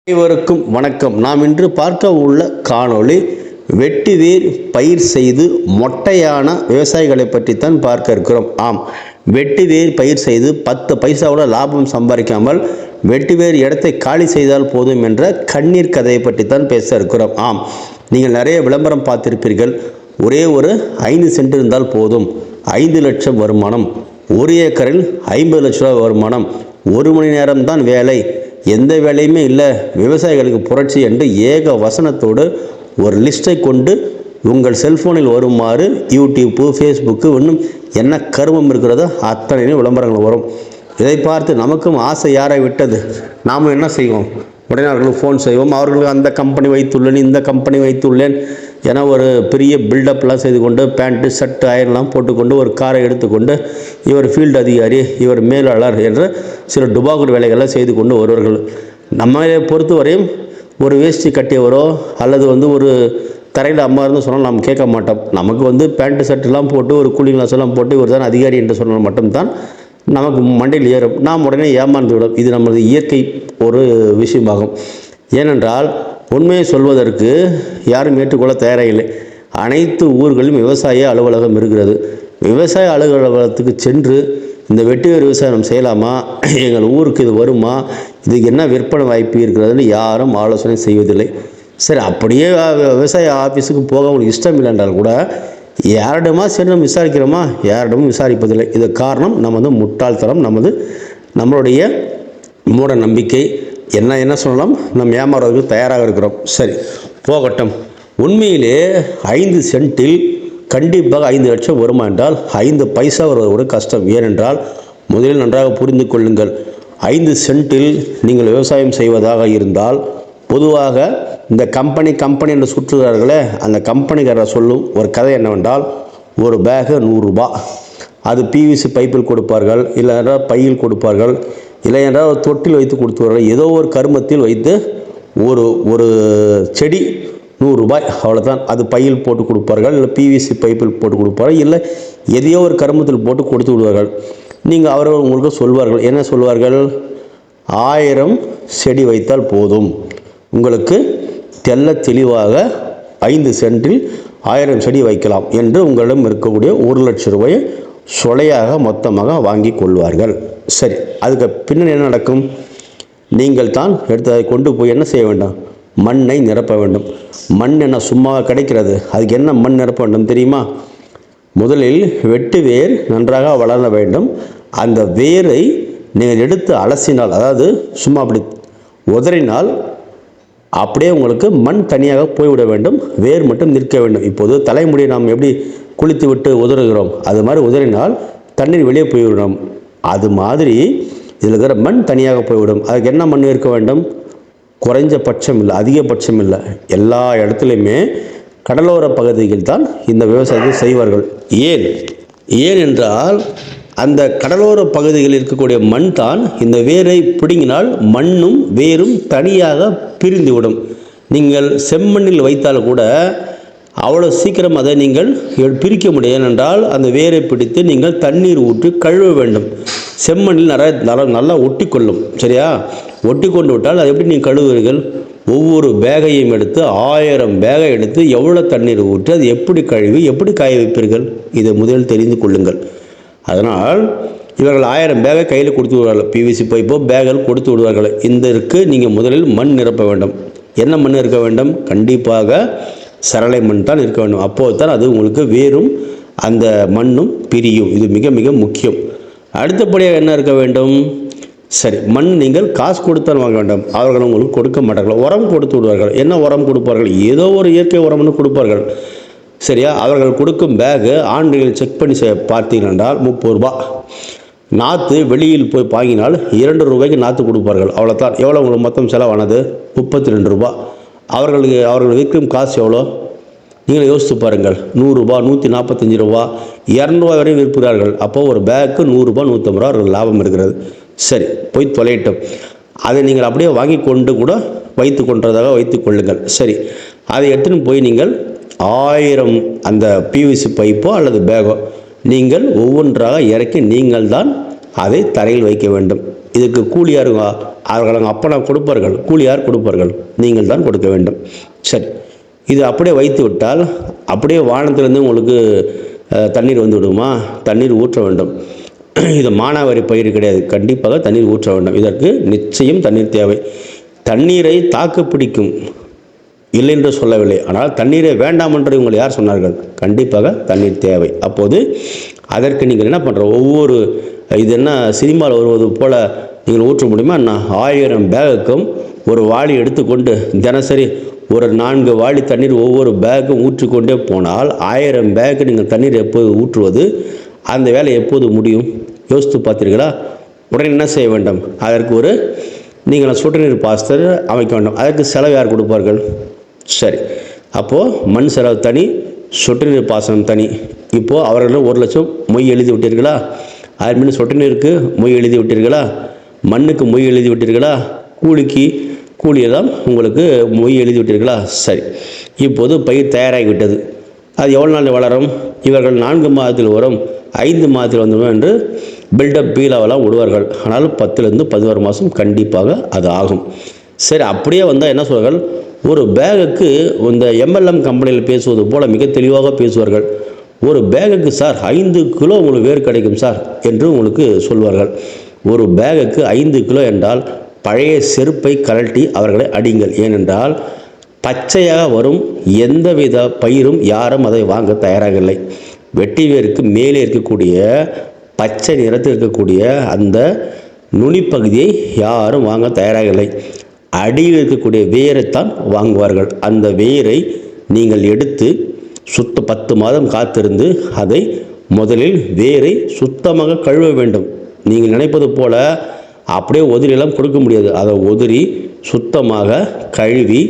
அனைவருக்கும் வணக்கம். நாம் இன்று பார்க்க உள்ள காணொளி வெட்டிவேர் பயிர் செய்து மொட்டையான விவசாயிகளை பற்றித்தான் பார்க்க இருக்கிறோம். ஆம், வெட்டிவேர் பயிர் செய்து 10 பைசாவோட லாபம் சம்பாதிக்காமல் வெட்டிவேர் இடத்தை காலி செய்தால் போதும் என்ற கண்ணீர் கதையை பற்றித்தான் பேச இருக்கிறோம். ஆம், நீங்கள் நிறைய விளம்பரம் பார்த்திருப்பீர்கள். ஒரே ஒரு 5 சென்ட் இருந்தால் போதும், 5 லட்சம் வருமானம், 1 ஏக்கரில் 50 லட்ச ரூபாய் வருமானம், 1 மணி நேரம் தான் வேலை, எந்த வேலையுமே இல்லை, விவசாயிகளுக்கு புரட்சி என்று ஏக வசனத்தோடு ஒரு லிஸ்ட்டை கொண்டு உங்கள் செல்ஃபோனில் வருமாறு யூடியூப்பு, ஃபேஸ்புக்கு, இன்னும் என்ன கருமம் இருக்கிறதோ அத்தனை விளம்பரங்கள் வரும். இதை பார்த்து நமக்கும் ஆசை யாரை விட்டது, நாம் என்ன செய்வோம், உடனே அவர்களுக்கு ஃபோன் செய்வோம். அவர்களுக்கு அந்த கம்பெனி வைத்துள்ளேன், இந்த கம்பெனி வைத்துள்ளேன் என ஒரு பெரிய பில்டப்லாம் செய்து கொண்டு பேண்ட்டு ஷர்ட்டு அயர்லாம் போட்டுக்கொண்டு ஒரு காரை எடுத்துக்கொண்டு இவர் ஃபீல்டு அதிகாரி, இவர் மேலாளர் என்ற சில டுபாகூர் வேலைகள்லாம் செய்து கொண்டு வருவார்கள். நம்மளை பொறுத்தவரையும் ஒரு வேஷ்டி கட்டியவரோ அல்லது ஒரு தரையில் அம்மாருந்து சொன்னால் நாம் கேட்க மாட்டோம். நமக்கு பேண்ட்டு ஷர்ட்டுலாம் போட்டு ஒரு கூலிங் கிளாஸ் எல்லாம் போட்டு இவர் தான் அதிகாரி என்று சொன்னால் மட்டும்தான் நமக்கு மண்டையில் ஏறும். நாம் உடனே ஏமாந்து விடும். இது நமது இயற்கை ஒரு விஷயமாகும். ஏனென்றால் உண்மையை சொல்வதற்கு யாரும் ஏற்றுக்கொள்ள தயாராக இல்லை. அனைத்து ஊர்களிலும் விவசாய அலுவலகம் இருக்கிறது. விவசாய அலுவலகத்துக்கு சென்று இந்த வெட்டிவேர் விவசாயம் செய்யலாமா, எங்கள் ஊருக்கு இது வருமா, இதுக்கு என்ன விற்பனை வாய்ப்பு இருக்கிறதுன்னு யாரும் ஆலோசனை செய்வதில்லை. சரி, அப்படியே விவசாய ஆஃபீஸுக்கு போக உங்களுக்கு இஷ்டம் இல்லை என்றால் கூட யாரிடமா சரி நம்ம விசாரிக்கிறோமா, யாரிடமும் விசாரிப்பதில்லை. இது காரணம் நமது முட்டாள்தனம், நம்மளுடைய மூட நம்பிக்கை. என்ன சொல்லலாம், நம்ம ஏமாறுவதற்கு தயாராக இருக்கிறோம். சரி, போகட்டும். உண்மையிலே 5 சென்ட்டில் கண்டிப்பாக 5 லட்சம் வருமா என்றால் 5 பைசா வருவது கூட கஷ்டம். ஏனென்றால் முதலில் நன்றாக புரிந்து கொள்ளுங்கள். 5 சென்ட்டில் நீங்கள் விவசாயம் செய்வதாக இருந்தால் பொதுவாக இந்த கம்பெனி என்று சுற்றுகிறார்களே, அந்த கம்பெனிக்காரர் சொல்லும் ஒரு கதை என்னவென்றால், ஒரு பேகு 100 ரூபா, அது பிவிசி பைப்பில் கொடுப்பார்கள், இல்லை என்றால் பையில் கொடுப்பார்கள், இல்லை என்றால் ஒரு தொட்டில் வைத்து கொடுத்துவார்கள். ஏதோ ஒரு கருமத்தில் வைத்து ஒரு செடி 100 ரூபாய், அவ்வளோதான். அது பையில் போட்டு கொடுப்பார்கள், இல்லை பிவிசி பைப்பில் போட்டு கொடுப்பார்கள், இல்லை எதையோ ஒரு கருமத்தில் போட்டு கொடுத்து விடுவார்கள். நீங்கள் அவர்கள் உங்களுக்கு சொல்வார்கள், என்ன சொல்வார்கள், 1000 செடி வைத்தால் போதும், உங்களுக்கு தெளிவாக 5 சென்ட்டில் 1000 செடி வைக்கலாம் என்று உங்களிடம் இருக்கக்கூடிய 1 லட்சம் ரூபாயை சொலையாக மொத்தமாக வாங்கி கொள்வார்கள். சரி, அதுக்கு பின்னாடி என்ன நடக்கும், நீங்கள் தான் எடுத்து அதை கொண்டு போய் என்ன செய்ய வேண்டும், மண்ணை நிரப்ப வேண்டும். மண் என்ன சும்மா கிடைக்கிறது, அதுக்கு என்ன மண் நிரப்ப வேண்டும் தெரியுமா? முதலில் வெட்டு வேர் நன்றாக வளர வேண்டும். அந்த வேரை நீங்கள் எடுத்து அலசினால், அதாவது சும்மா அப்படி உதறினால் அப்படியே உங்களுக்கு மண் தனியாக போய்விட வேண்டும், வேர் மட்டும் நிற்க வேண்டும். இப்போது தலைமுடியை நாம் எப்படி குளித்து விட்டு உதறுகிறோம், அது மாதிரி உதறினால் தண்ணீர் வெளியே போய்விடும். அது மாதிரி இதில் இருக்கிற மண் தனியாக போய்விடும். அதுக்கு என்ன மண் இருக்க வேண்டும், குறைஞ்சபட்சம் இல்லை, அதிகபட்சம் இல்லை, எல்லா இடத்துலையுமே கடலோர பகுதியில் தான் இந்த விவசாயத்தை செய்வார்கள். ஏன் என்றால் அந்த கடலோர பகுதிகளில் இருக்கக்கூடிய மண் தான் இந்த வேரை பிடுங்கினால் மண்ணும் வேரும் தனியாக பிரிந்துவிடும். நீங்கள் செம்மண்ணில் வைத்தால் கூட அவ்வளோ சீக்கிரம் அதை நீங்கள் பிரிக்க முடியும். ஏனென்றால் அந்த வேரை பிடித்து நீங்கள் தண்ணீர் ஊற்றி கழுவ வேண்டும். செம்மண்ணில் நல்லா ஒட்டி கொள்ளும். சரியா, ஒட்டி கொண்டு விட்டால் அது எப்படி நீங்கள் கழுவுவீர்கள், ஒவ்வொரு பேகையும் எடுத்து 1000 பேகை எடுத்து எவ்வளோ தண்ணீர் ஊற்றி அது எப்படி கழுவி எப்படி காய வைப்பீர்கள், இதை முதலில் தெரிந்து கொள்ளுங்கள். அதனால் இவர்கள் 1000 பேகை கையில் கொடுத்து விடுவார்கள், பிவிசி பைப்போ பேகள் கொடுத்து விடுவார்கள். இதற்கு நீங்கள் முதலில் மண் நிரப்ப வேண்டும். என்ன மண் இருக்க வேண்டும், கண்டிப்பாக சரளை மண் தான் இருக்க வேண்டும். அப்போது தான் அது உங்களுக்கு வேரும் அந்த மண்ணும் பிரியும். இது மிக மிக முக்கியம். அடுத்தபடியாக என்ன இருக்க வேண்டும், சரி, மண் நீங்கள் காசு கொடுத்தால் வாங்க வேண்டும். அவர்கள் உங்களுக்கு கொடுக்க மாட்டார்கள், உரம் கொடுத்து விடுவார்கள். என்ன உரம் கொடுப்பார்கள், ஏதோ ஒரு இயற்கை உரம்னு கொடுப்பார்கள். சரியா, அவர்கள் கொடுக்கும் பேகு ஆண்டுகள் செக் பண்ணி பார்த்தீர்கள் என்றால் 30 ரூபா. நாற்று வெளியில் போய் வாங்கினால் 2 ரூபாய்க்கு நாற்று கொடுப்பார்கள், அவ்வளோதான். எவ்வளோ உங்களுக்கு மொத்தம் செலவானது, 32 ரூபா. அவர்கள் விற்கும் காசு எவ்வளோ நீங்கள் யோசித்து பாருங்கள், 100 ரூபா, 145 ரூபா, 200 ரூபா வரையும் விற்கிறார்கள். அப்போது ஒரு பேக்கு 100 ரூபா, 150 ரூபா அவர்கள் லாபம் இருக்கிறது. சரி, போய் தொலையட்டும். அதை நீங்கள் அப்படியே வாங்கி கொண்டு கூட வைத்து கொண்டதாக வைத்து கொள்ளுங்கள். சரி, அதை எடுத்துன்னு போய் நீங்கள் 1000 அந்த பிவிசி பைப்போ அல்லது பேகோ நீங்கள் ஒவ்வொன்றாக இறக்கி நீங்கள் தான் அதை தரையில் வைக்க வேண்டும். இதுக்கு கூலியார் அவர்கள் அப்பனா கொடுப்பார்கள், கூலியார் கொடுப்பார்கள், நீங்கள் தான் கொடுக்க வேண்டும். சரி, இது அப்படியே வைத்து விட்டால் அப்படியே வானத்திலிருந்து உங்களுக்கு தண்ணீர் வந்து விடுமா? தண்ணீர் ஊற்ற வேண்டும். இது மானாவாரி பயிர் கிடையாது, கண்டிப்பாக தண்ணீர் ஊற்ற வேண்டும். இதற்கு நிச்சயம் தண்ணீர் தேவை. தண்ணீரை தாக்கு பிடிக்கும், இல்லை என்று சொல்லவில்லை. ஆனால் தண்ணீரை வேண்டாம் என்று உங்களை யார் சொன்னார்கள்? கண்டிப்பாக தண்ணீர் தேவை. அப்போது அதற்கு நீங்கள் என்ன பண்ணுற, ஒவ்வொரு இது என்ன சினிமாவில் வருவது போல் நீங்கள் ஊற்ற முடியுமா? நான் 1000 பேகுக்கும் ஒரு வாளி எடுத்துக்கொண்டு தினசரி ஒரு 4 வாளி தண்ணீர் ஒவ்வொரு பேக்கும் ஊற்றிக்கொண்டே போனால் 1000 பேக்கு நீங்கள் தண்ணீர் எப்போது ஊற்றுவது? அந்த வேலை எப்போது முடியும்? யோசித்து பார்த்தீர்களா? உடனே என்ன செய்ய வேண்டும்? அதற்கு நீங்கள் சொட்டு நீர் பாசனம் அமைக்க வேண்டும். அதற்கு செலவு யார் கொடுப்பார்கள்? சரி, அப்போது மண் செலவு தனி, சொட்டு நீர் பாசனம் தனி. இப்போது அவர்கள் 1 லட்சம் மொய் எழுதி விட்டீர்களா? அதற்கு சொட்டு நீருக்கு மொய் எழுதி விட்டீர்களா? மண்ணுக்கு மொய் எழுதி விட்டீர்களா? கூலியெல்லாம் உங்களுக்கு மொய் எழுதி விட்டீர்களா? சரி, இப்போது பயிர் தயாராகிவிட்டது. அது எவ்வளோ நாள் வளரும்? இவர்கள் 4 மாதத்தில் வரும், 5 மாதத்தில் வந்துடும் என்று பில்டப் பீலாவெல்லாம் விடுவார்கள். ஆனால் 10லேருந்து 11 மாதம் கண்டிப்பாக அது ஆகும். சரி, அப்படியே வந்தால் என்ன சொல்வார்கள்? ஒரு பேகுக்கு இந்த MLM கம்பெனியில் பேசுவது போல் மிக தெளிவாக பேசுவார்கள். ஒரு பேகுக்கு சார் 5 கிலோ உங்களுக்கு வேர் கிடைக்கும் சார் என்று உங்களுக்கு சொல்வார்கள். ஒரு பேகுக்கு 5 கிலோ என்றால் பழைய செருப்பை கழட்டி அவர்களை அடிங்கள். ஏனென்றால் பச்சையாக வரும் எந்தவித பயிரும் யாரும் அதை வாங்க தயாராக இல்லை. வெட்டி வேருக்கு மேலே இருக்கக்கூடிய பச்சை நிறத்தில் இருக்கக்கூடிய அந்த நுனிப்பகுதியை யாரும் வாங்க தயாராக இல்லை. அடியில் இருக்கக்கூடிய வேரைத்தான் வாங்குவார்கள். அந்த வேரை நீங்கள் எடுத்து 10 மாதம் காத்திருந்து அதை முதலில் வேரை சுத்தமாக கழுவ வேண்டும். நீங்கள் நினைப்பது போல அப்படியே உதிரியெல்லாம் கொடுக்க முடியாது. அதை உதிரி சுத்தமாக கழுவி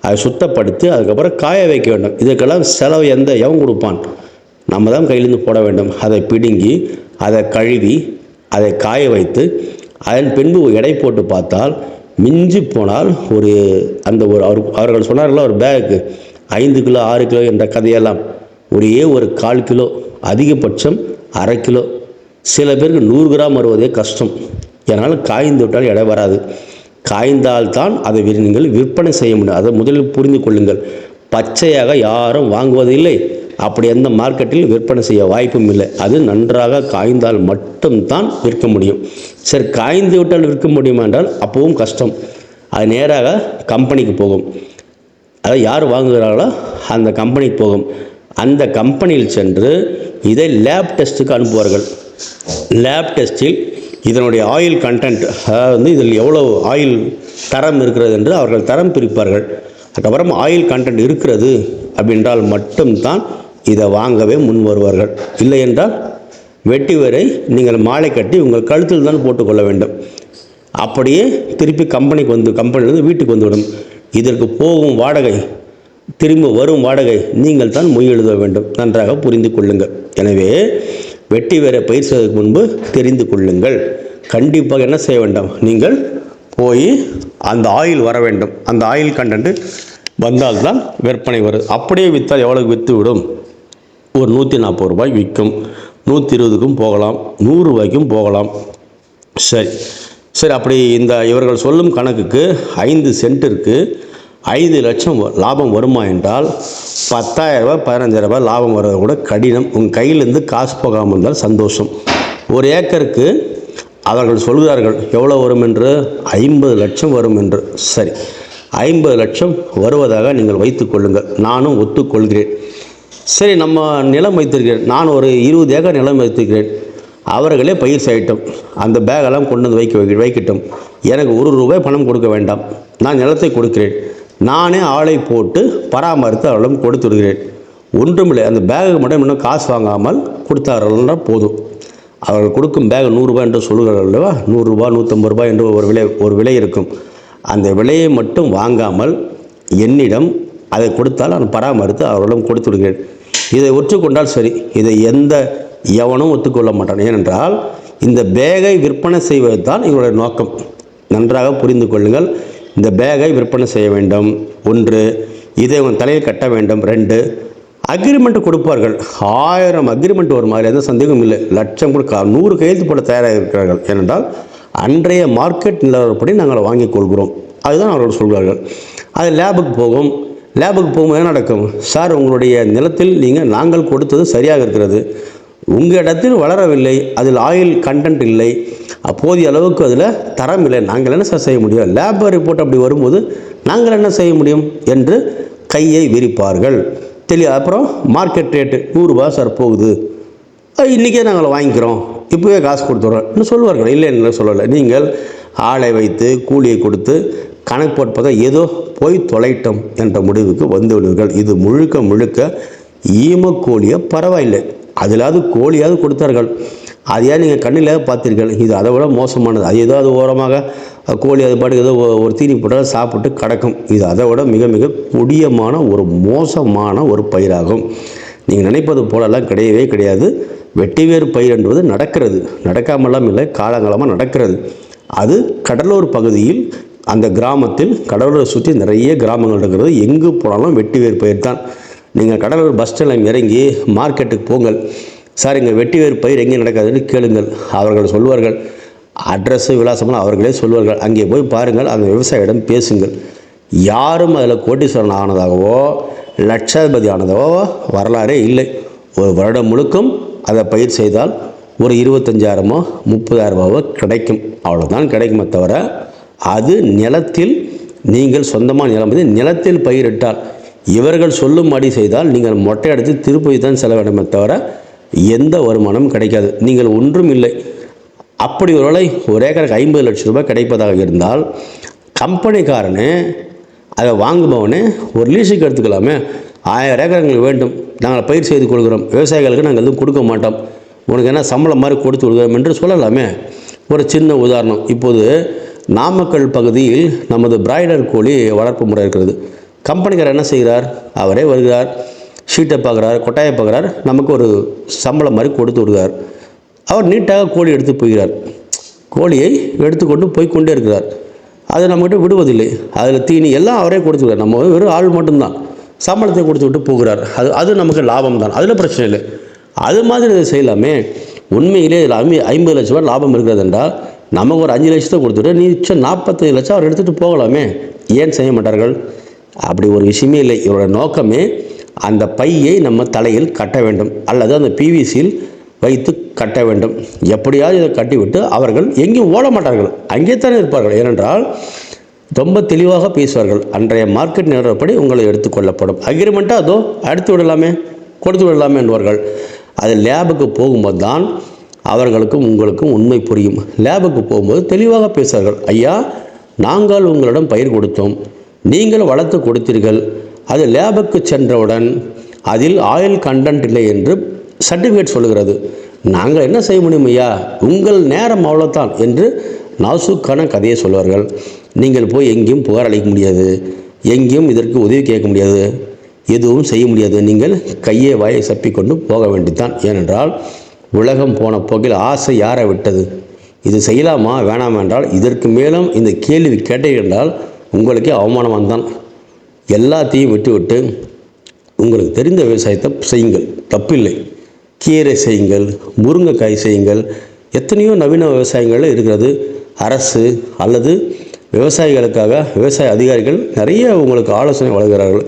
அதை சுத்தப்படுத்தி அதுக்கப்புறம் காய வைக்க வேண்டும். இதுக்கெல்லாம் செலவு எவன் கொடுப்பான்? நம்ம தான் கையிலேருந்து போட வேண்டும். அதை பிடுங்கி அதை கழுவி அதை காய வைத்து அதன் பின்பு எடை போட்டு பார்த்தால் மிஞ்சி போனால் அவர்கள் சொன்னார்களா, ஒரு பேக்கு 5 கிலோ 6 கிலோ என்ற கதையெல்லாம் ஒரு 1/4 கிலோ, அதிகபட்சம் அரை கிலோ. சில பேருக்கு 100 கிராம் வருவதே கஷ்டம். அதனால் காய்ந்து விட்டால் எடை வராது. காய்ந்தால்தான் அதை நீங்கள் விற்பனை செய்ய முடியும். அதை முதலில் புரிந்து கொள்ளுங்கள். பச்சையாக யாரும் வாங்குவதில்லை, அப்படி எந்த மார்க்கெட்டில் விற்பனை செய்ய வாய்ப்பும் இல்லை. அது நன்றாக காய்ந்தால் மட்டும்தான் விற்க முடியும். சரி, காய்ந்து விட்டால் விற்க முடியுமா என்றால் அப்பவும் கஷ்டம். அது நேராக கம்பெனிக்கு போகும். அதை யார் வாங்குகிறார்களோ அந்த கம்பெனிக்கு போகும். அந்த கம்பெனியில் சென்று இதை லேப் டெஸ்ட்டுக்கு அனுப்புவார்கள். லேப் டெஸ்ட்டில் இதனுடைய ஆயில் கண்டென்ட், அதாவது இதில் எவ்வளோ ஆயில் தரம் இருக்கிறது என்று அவர்கள் தரம் பிரிப்பார்கள். அதுக்கப்புறம் ஆயில் கண்டென்ட் இருக்கிறது அப்படின்றால் மட்டும்தான் இதை வாங்கவே முன் வருவார்கள். இல்லை என்றால் வெட்டி வேரை நீங்கள் மாலை கட்டி உங்கள் கழுத்தில் தான் போட்டுக்கொள்ள வேண்டும். அப்படியே திருப்பி கம்பெனிலேருந்து வீட்டுக்கு வந்துவிடும். இதற்கு போகும் வாடகை, திரும்ப வரும் வாடகை நீங்கள் தான் மொய் எழுத வேண்டும். நன்றாக புரிந்து கொள்ளுங்கள். எனவே வெட்டி வேரை பயிர் செய்வதற்கு முன்பு தெரிந்து கொள்ளுங்கள். கண்டிப்பாக என்ன செய்ய வேண்டும்? நீங்கள் போய் அந்த ஆயில் வர வேண்டும். அந்த ஆயில் கண்டென்ட் வந்தால்தான் விற்பனை வருது. அப்படியே விற்றால் எவ்வளவு விற்று விடும்? ஒரு 140 ரூபாய் விற்கும், 120க்கும் போகலாம், 100 ரூபாய்க்கும் போகலாம். சரி, அப்படி இவர்கள் சொல்லும் கணக்குக்கு 5 சென்ட்டிற்கு 5 லட்சம் லாபம் வருமா என்றால் 10,000 ரூபாய் 15,000 ரூபாய் லாபம் வர்றது கூட கடினம். உங்கள் கையிலேருந்து காசு போகாமல் இருந்தால் சந்தோஷம். ஒரு ஏக்கருக்கு அவர்கள் சொல்கிறார்கள் எவ்வளோ வரும் என்று? 50 லட்சம் வரும் என்று. சரி, 50 லட்சம் வருவதாக நீங்கள் வைத்துக் கொள்ளுங்கள், நானும் ஒத்துக்கொள்கிறேன். சரி, நம்ம நிலம் வைத்திருக்கிறேன், நான் ஒரு 20 ஏக்கர் நிலம் வைத்திருக்கிறேன். அவர்களே பயிர் செய்யட்டும், அந்த பேகெல்லாம் கொண்டு வந்து வைக்கட்டும். எனக்கு 1 ரூபாய் பணம் கொடுக்க வேண்டாம். நான் நிலத்தை கொடுக்கிறேன், நானே ஆளை போட்டு பராமரித்து அவர்களும் கொடுத்து விடுகிறேன். ஒன்றுமில்லை, அந்த பேகுக்கு மட்டும் இன்னும் காசு வாங்காமல் கொடுத்தார்கள் போதும். அவர்கள் கொடுக்கும் பேக் 100 ரூபாய் என்று சொல்லுகிறார்கள் அல்லவா? 100 ரூபாய் 150 ரூபாய் என்று ஒரு விலை இருக்கும். அந்த விலையை மட்டும் வாங்காமல் என்னிடம் அதை கொடுத்தால் நான் பராமரித்து அவர்களிடம் கொடுத்து விடுகிறேன். இதை ஒற்றுக்கொண்டால் சரி. இதை எவனும் ஒத்துக்கொள்ள மாட்டான். ஏனென்றால் இந்த பேகை விற்பனை செய்வது தான் இவருடைய நோக்கம். நன்றாக புரிந்து கொள்ளுங்கள். இந்த பேகை விற்பனை செய்ய வேண்டும். 1, இதை உன் தலையில் கட்ட வேண்டும். 2, அக்ரிமெண்ட் கொடுப்பார்கள். 1000 அக்ரிமெண்ட் வரும், அதில் எந்த சந்தேகமும் இல்லை. லட்சம் கொடுக்க 100 கையெழுத்து போட தயாராக இருக்கிறார்கள். ஏனென்றால் அன்றைய மார்க்கெட் நிலவரப்படி நாங்கள் வாங்கிக் கொள்கிறோம், அதுதான் அவர்கள் சொல்வார்கள். அது லேபுக்கு போகும். லேபுக்கு போகும்போது என்ன நடக்கும்? சார், உங்களுடைய நிலத்தில் நாங்கள் கொடுத்தது சரியாக இருக்கிறது, உங்கள் இடத்தில் வளரவில்லை, அதில் ஆயில் கண்டென்ட் இல்லை, போதிய அளவுக்கு அதில் தரம் இல்லை, நாங்கள் என்ன சார் செய்ய முடியும்? லேப் ரிப்போர்ட் அப்படி வரும்போது நாங்கள் என்ன செய்ய முடியும் என்று கையை விரிப்பார்கள். அப்புறம் மார்க்கெட் ரேட்டு 100 ரூபா சார் போகுது, இன்றைக்கே நாங்கள் வாங்கிக்கிறோம், இப்போவே காசு கொடுத்துட்றோம் இன்னும் சொல்வார்கள். இல்லை என்ன சொல்லலை, நீங்கள் ஆளை வைத்து கூலியை கொடுத்து கணக்கு போட்டு பார்த்தா ஏதோ போய் தொலைட்டம் என்ற முடிவுக்கு வந்து விடுவீர்கள். இது முழுக்க முழுக்க ஈமக்கோழியை பரவாயில்லை, அதிலாவது கோழியாவது கொடுத்தார்கள், அதையா நீங்கள் கண்ணில் பார்த்தீர்கள். இது அதை விட மோசமானது. அது ஏதோ அது ஓரமாக கோழி அது பாட்டுக்கு ஏதோ ஒரு தீனி போட்டால் சாப்பிட்டு கிடக்கும். இது அதை விட மிக மிக கொடியமான ஒரு மோசமான ஒரு பயிராகும். நீங்கள் நினைப்பது போலெல்லாம் கிடையவே கிடையாது. வெட்டிவேர் பயிர் என்பது நடக்கிறது, நடக்காமலாம் இல்லை, காலங்காலமாக நடக்கிறது. அது கடலூர் பகுதியில், அந்த கிராமத்தில், கடலூரை சுற்றி நிறைய கிராமங்கள் இருக்கிறது, எங்கு போனாலும் வெட்டிவேர் பயிர் தான். நீங்கள் கடலூர் பஸ் ஸ்டாண்டில் இறங்கி மார்க்கெட்டுக்கு போங்கள், சார் இங்கே வெட்டிவேர் பயிர் எங்கே நடக்காதுன்னு கேளுங்கள், அவர்கள் சொல்வார்கள். அட்ரஸு விலாசமெல்லாம் அவர்களே சொல்வார்கள். அங்கே போய் பாருங்கள், அந்த விவசாயியிடம் பேசுங்கள். யாரும் அதில் கோட்டீஸ்வரன் ஆனதாகவோ லட்சாதிபதி ஆனதாகவோ வரலாறே இல்லை. ஒரு வருடம் முழுக்கும் அதை பயிர் செய்தால் ஒரு 25,000 30,000 கிடைக்கும், அவ்வளோதான் கிடைக்குமே தவிர, அது நிலத்தில் நீங்கள் சொந்தமாக நிலத்தில் பயிரிட்டால், இவர்கள் சொல்லும்படி செய்தால் நீங்கள் மொட்டை அடித்து திருப்பதி தான் செல்ல வேண்டுமே தவிர எந்த வருமானமும் கிடைக்காது. நீங்கள் ஒன்றும் இல்லை. அப்படி ஒரு வேளை ஒரு ஏக்கருக்கு 50 லட்சம் ரூபாய் கிடைப்பதாக இருந்தால், கம்பெனிக்காரனே அதை வாங்குபவனே ஒரு லீஸுக்கு எடுத்துக்கலாமே. 1000 ஏக்கர் எங்களுக்கு வேண்டும், நாங்கள் பயிர் செய்து கொடுக்குறோம், விவசாயிகளுக்கு நாங்கள் எதுவும் கொடுக்க மாட்டோம், உனக்கு என்ன சம்பளம் மாதிரி கொடுத்து கொடுக்குறோம் என்று சொல்லலாமே. ஒரு சின்ன உதாரணம், இப்போது நாமக்கல் பகுதியில் நமது பிராய்லர் கோழி வளர்ப்பு முறை இருக்கிறது. கம்பெனிக்காரர் என்ன செய்கிறார்? அவரே வருகிறார், ஷீட்டை பார்க்குறார், கொட்டாயை பார்க்குறார், நமக்கு ஒரு சம்பளம் மாதிரி கொடுத்து விடுகிறார். அவர் நீட்டாக கோழி எடுத்து போகிறார், கோழியை எடுத்துக்கொண்டு போய்கொண்டே இருக்கிறார். அதை நம்மகிட்ட விடுவதில்லை. அதில் தீனி எல்லாம் அவரே கொடுத்துக்கிறார். நம்ம வெறும் ஆள் மட்டும்தான், சம்பளத்தை கொடுத்து விட்டு போகிறார். அது நமக்கு லாபம் தான், அதில் பிரச்சனை இல்லை. அது மாதிரி இதை செய்யலாமே. உண்மையிலே இதில் 50 லட்ச ரூபா லாபம் இருக்கிறது என்றால் நமக்கு ஒரு 5 லட்சத்தை கொடுத்துட்டு மிச்சம் 45 லட்சம் அவர் எடுத்துகிட்டு போகலாமே. ஏன் செய்ய மாட்டார்கள்? அப்படி ஒரு விஷயமே இல்லை. இவரோட நோக்கமே அந்த பையை நம்ம தலையில் கட்ட வேண்டும், அல்லது அந்த பிவிசியில் வைத்து கட்ட வேண்டும். எப்படியாவது இதை கட்டிவிட்டு அவர்கள் எங்கேயும் ஓட மாட்டார்கள், அங்கே தானே இருப்பார்கள். ஏனென்றால் ரொம்ப தெளிவாக பேசுவார்கள். அன்றைய மார்க்கெட் நிலவரப்படி உங்களை எடுத்துக்கொள்ளப்படும். அக்ரிமெண்ட்டாக அதோ அடுத்து விடலாமே, கொடுத்து விடலாமே என்பவர்கள். அது லேபுக்கு போகும்போது தான் அவர்களுக்கும் உங்களுக்கும் உண்மை புரியும். லேபுக்கு போகும்போது தெளிவாக பேசுவார்கள். ஐயா, நாங்கள் உங்களிடம் பயிர் கொடுத்தோம், நீங்கள் வளர்த்து கொடுத்தீர்கள், அது லேபுக்கு சென்றவுடன் அதில் ஆயில் கண்டென்ட் இல்லை என்று சர்டிஃபிகேட் சொல்லுகிறது. நாங்கள் என்ன செய்ய முடியும் ஐயா, உங்கள் நேரம் அவ்வளோதான் என்று நாசுக்கான கதையை சொல்வார்கள். நீங்கள் போய் எங்கேயும் புகார் அளிக்க முடியாது, எங்கேயும் இதற்கு உதவி கேட்க முடியாது, எதுவும் செய்ய முடியாது. நீங்கள் கையை வாயை சப்பிக்கொண்டு போக வேண்டித்தான். ஏனென்றால் உலகம் போன போக்கில் ஆசை யாரை விட்டது? இது செய்யலாமா வேணாம் என்றால், இதற்கு மேலும் இந்த கேள்வி கேட்டீர்கள் என்றால் உங்களுக்கே அவமானமாக தான். எல்லாத்தையும் விட்டுவிட்டு உங்களுக்கு தெரிந்த விவசாயத்தை செய்யுங்கள், தப்பில்லை. கீரை செய்யுங்கள், முருங்கைக்காய் செய்யுங்கள், எத்தனையோ நவீன விவசாயங்கள் இருக்கிறது. அரசு அல்லது விவசாயிகளுக்காக விவசாய அதிகாரிகள் நிறைய உங்களுக்கு ஆலோசனை வழங்குகிறார்கள்.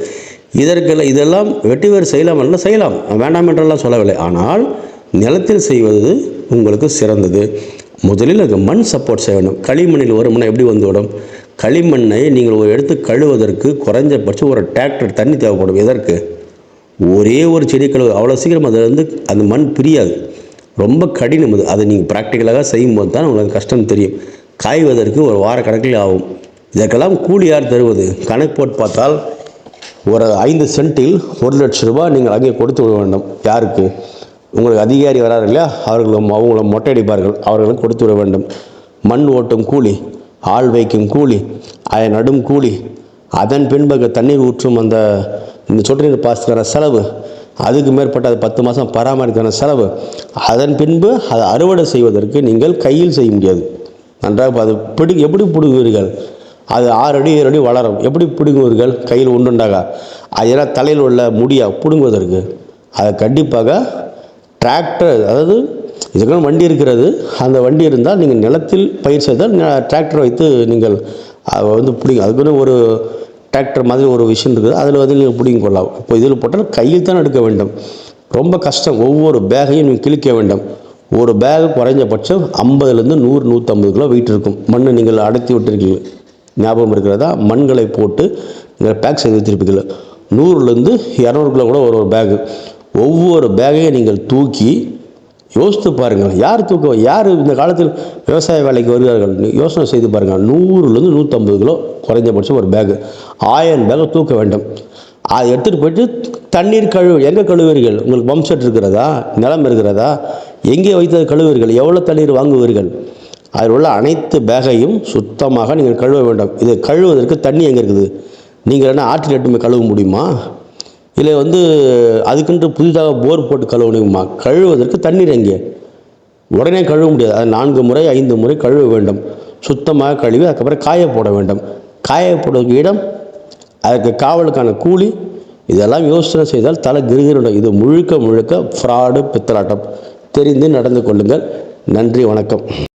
இதெல்லாம் வெட்டிவேர் செய்யலாம் என்றால் செய்யலாம், வேண்டாம் என்றெல்லாம் சொல்லவில்லை. ஆனால் நிலத்தில் செய்வது உங்களுக்கு சிறந்தது. முதலில் அதுக்கு மண் சப்போர்ட் செய்ய வேண்டும். களிமண்ணில் வரும்னா எப்படி வந்துவிடும்? களிமண்ணை நீங்கள் ஒரு எடுத்து கழுவதற்கு குறைஞ்சபட்சம் ஒரு டிராக்டர் தண்ணி தேவைப்படும். எதற்கு? ஒரே ஒரு செடி கழுவு, அவ்வளோ சீக்கிரம் அது அந்த மண் பிரியாது, ரொம்ப கடினம். அதை நீங்கள் ப்ராக்டிக்கலாக செய்யும்போது தான் உங்களுக்கு கஷ்டம் தெரியும். காய்வதற்கு ஒரு வார கணக்கில் ஆகும். இதற்கெல்லாம் கூலி யார் தருவது? கணக்கு போட்டு பார்த்தால் ஒரு 5 சென்ட்டில் 1 லட்சம் ரூபாய் நீங்கள் அங்கே கொடுத்து விட வேண்டும். யாருக்கு? உங்களுக்கு அதிகாரி வராரு இல்லையா, அவங்கள மொட்டையடிப்பார்கள், அவர்களுக்கு கொடுத்து விட வேண்டும். மண் ஓட்டும் கூலி, ஆள் வைக்கும் கூலி, அதை நடும் கூலி, அதன் பின்பு தண்ணீர் ஊற்றும் இந்த சொட்டு நீர் பாசத்துக்கான செலவு, அதுக்கு மேற்பட்ட அது 10 மாதம் பராமரிக்கான செலவு, அதன் பின்பு அதை அறுவடை செய்வதற்கு நீங்கள் கையில் செய்ய முடியாது. நன்றாக அது எப்படி பிடுங்குவீர்கள்? அது 6 அடி 7 அடி வளரும். எப்படி பிடுங்குவீர்கள்? கையில் உண்டுண்டாக அது ஏன்னா தலையில் உள்ள முடியா பிடுங்குவதற்கு அதை கண்டிப்பாக டிராக்டர், அதாவது இதுக்கு வண்டி இருக்கிறது, அந்த வண்டி இருந்தால் நீங்கள் நிலத்தில் பயிர் செய்தால் டிராக்டர் வைத்து நீங்கள் அதை வந்து பிடிங்க. அதுக்குன்னு ஒரு டிராக்டர் மாதிரி ஒரு விஷயம் இருக்குது, அதில் வந்து நீங்கள் பிடிங்க கொள்ளலாம். இப்போ இதில் போட்டால் கையில் தான் எடுக்க வேண்டும், ரொம்ப கஷ்டம். ஒவ்வொரு பேகையும் நீங்கள் கிழிக்க வேண்டும். ஒரு பேகு குறைஞ்சபட்சம் 50லேருந்து 100 150 கிலோ வெயிட் இருக்கும். மண் நீங்கள் அடைத்தி விட்டுருக்கீங்க, ஞாபகம் இருக்கிறதா? மண்களை போட்டு நீங்கள் பேக் செய்து வைத்திருப்பீர்கள். 100லேருந்து 200 கிலோ கூட ஒரு பேகு. ஒவ்வொரு பேகையும் நீங்கள் தூக்கி யோசித்து பாருங்கள். யார் யார் இந்த காலத்தில் விவசாய வேலைக்கு வருகிறார்கள்? யோசனை செய்து பாருங்கள். 100லேருந்து 150 கிலோ குறைஞ்சபட்சம் ஒரு பேகு. 1000 பேகை தூக்க வேண்டும். அதை எடுத்துகிட்டு போயிட்டு தண்ணீர் எங்கே கழுவுவீர்கள்? உங்களுக்கு பம்ப் செட் இருக்கிறதா? நிலம் இருக்கிறதா? எங்கே வைத்தது கழுவுவீர்கள்? எவ்வளோ தண்ணீர் வாங்குவீர்கள்? அதில் உள்ள அனைத்து பேகையும் சுத்தமாக நீங்கள் கழுவ வேண்டும். இதை கழுவுவதற்கு தண்ணி எங்கே இருக்குது? நீங்கள் என்ன ஆற்றில் எட்டுமே கழுவ முடியுமா? இல்லை வந்து அதுக்கென்று புதிதாக போர் போட்டு கழுவ முடியுமா? கழுவுவதற்கு தண்ணீர் எங்கே? உடனே கழுவ முடியாது. அது 4 முறை 5 முறை கழுவ வேண்டும். சுத்தமாக கழுவி அதுக்கப்புறம் காய போட வேண்டும். காய போடுவதற்கு இடம், அதற்கு காவலுக்கான கூலி, இதெல்லாம் யோசனை செய்தால் தலை கிருகிருடும். இது முழுக்க முழுக்க ஃப்ராடு, பித்தலாட்டம். தெரிந்து நடந்து கொள்ளுங்கள். நன்றி, வணக்கம்.